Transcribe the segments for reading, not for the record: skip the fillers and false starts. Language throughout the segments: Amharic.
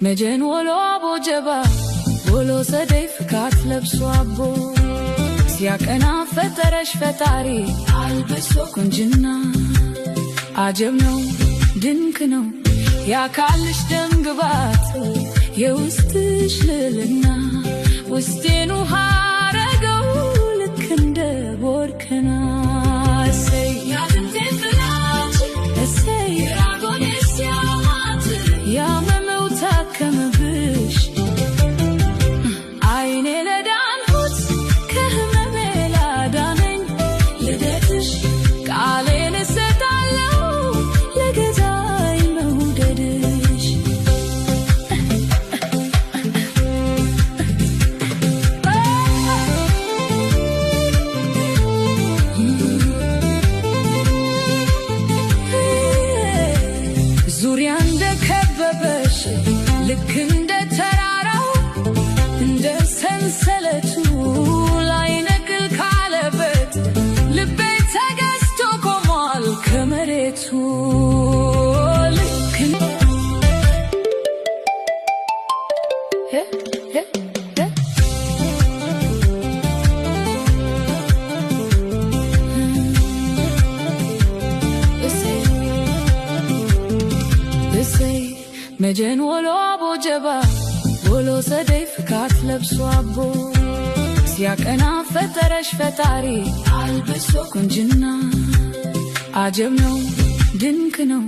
መጀን ወሎ ቦጀባ ወሎ ሰደይ ፍካት ለብሶ አቦ ሲያቀና ፈጠረሽ ፈጣሪ አልበሶ ቁንጅና አጀብ ነው ድንቅ ነው ያካልሽ ደምግባት የውስጥሽ ልልና ውስጤን ውሃ አረገው ልክ እንደ ቦርከና እሰይ ያድንቴን ፍላጭ እሰይ ራጎኔ ሲያማት ያመመው ታከመብሽ አይኔ ለዳንሁት ከህመሜ ላዳነኝ ልደትሽ ቃሌን እሰጣለሁ ለገዛኝ መውደድሽ ዙሪያ እንደከበበሽ ልክ እንደ ተራራው እንደ ሰንሰለቱ ላይ ነቅል ካለበት ልቤ ተገዝቶ ቆሟል ከመሬቱ ልክ መጀን ወሎ ቦጀባ ወሎ ሰደይ ፍካት ለብሶ አቦ ሲያቀና ፈጠረሽ ፈጣሪ አልበሶ ቁንጅና አጀብ ነው ድንቅ ነው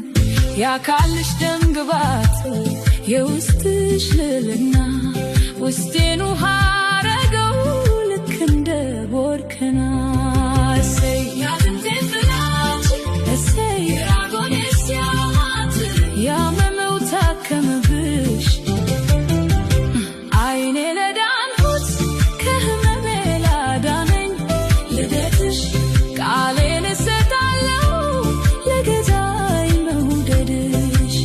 ያካልሽ ደምግባት የውስጥሽ ልልና ውስጤን ውሃ አረገው ልክ እንደ ቦርከና እሰይ ያድንቴን ፍላጭ እሰይ ራጎኔ ሲያማት ያመመው ታከመብሽ አይኔ ለዳንሁት ከህመሜ ላዳነኝ ልደትሽ ቃሌን እሰጣለሁ ለገዛኝ መውደድሽ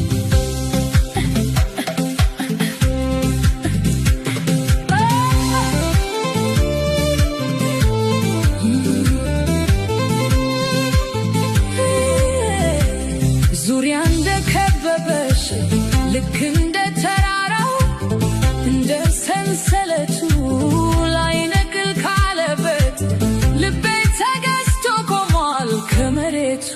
ዙሪያ እንደከበበሽ ልክ እንደ ተራራው እንደ ሰንሰለቱ ላይ ነቅል ካለበት ልቤ ተገዝቶ ቆሟል ከመሬቱ